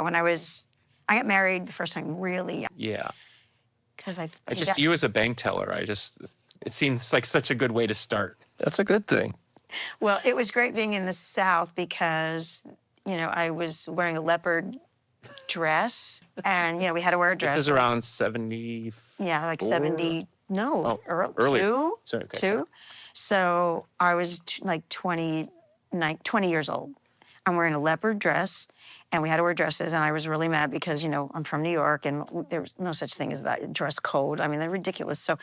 When I got married the first time really young. Yeah. Because You as a bank teller, it seems like such a good way to start. That's a good thing. Well, it was great being in the South because, I was wearing a leopard dress and, we had to wear a dress. This is around 70. Yeah, like 70, no, early. two. Sorry, okay, Two. sorry. So I was like 20 years old. I'm wearing a leopard dress, and we had to wear dresses, and I was really mad because, I'm from New York, and there was no such thing as that dress code. I mean, they're ridiculous. So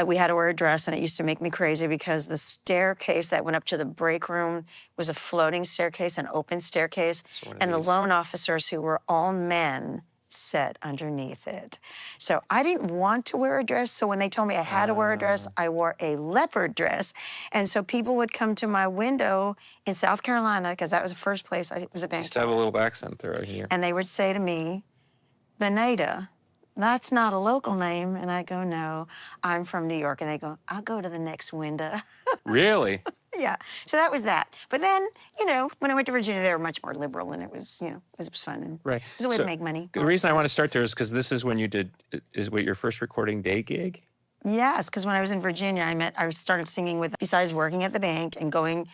we had to wear a dress, and it used to make me crazy because the staircase that went up to the break room was a floating staircase, an open staircase, and the loan officers, who were all men, sat underneath it. So I didn't want to wear a dress, so when they told me I had to wear a dress, I wore a leopard dress. And so people would come to my window in South Carolina, because that was the first place I was a bank Just have a little accent there right here. and they would say to me, Benatar, that's not a local name. And I go, no, I'm from New York. And they go, I'll go to the next window. Really? Yeah, so that was that. But then, when I went to Virginia, they were much more liberal, and it was, it was fun. And Right. It was a way to make money. The reason I want to start there is because this is when your first recording day gig? Yes, because when I was in Virginia, I started singing besides working at the bank and going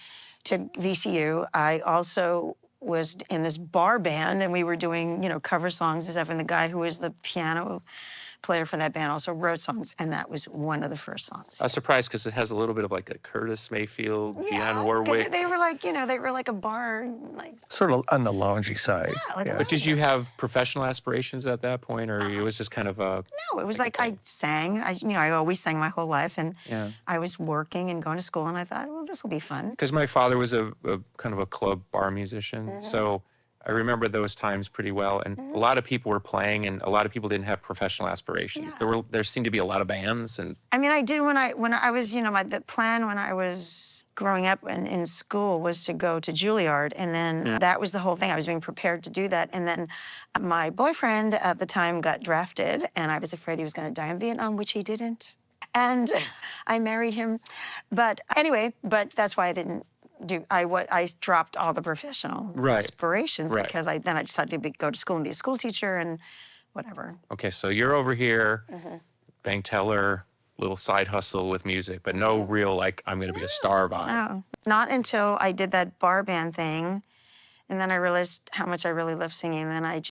to VCU, I also was in this bar band, and we were doing, cover songs and stuff, and the guy who was the piano player for that band also wrote songs, and that was one of the first songs. I was surprised because it has a little bit of like a Curtis Mayfield, Dionne Warwick. They were like, they were like a bar, like. Sort of on the loungy side. Yeah, But did you have professional aspirations at that point, or it was just kind of a... No, it was like I sang. I always sang my whole life, and Yeah. I was working and going to school, and I thought, well, this will be fun. Because my father was a kind of a club bar musician, so I remember those times pretty well. And a lot of people were playing, and a lot of people didn't have professional aspirations. Yeah. There seemed to be a lot of bands, and I mean, I did when I was, the plan when I was growing up and in school was to go to Juilliard, and then that was the whole thing. I was being prepared to do that, and then my boyfriend at the time got drafted, and I was afraid he was going to die in Vietnam, which he didn't. And I married him. But anyway, that's why I didn't I dropped all the professional aspirations because I decided to go to school and be a school teacher and whatever. Okay, so you're over here, bank teller, little side hustle with music, but no real, like, I'm going to be a star vibe. No, not until I did that bar band thing, and then I realized how much I really love singing, and then I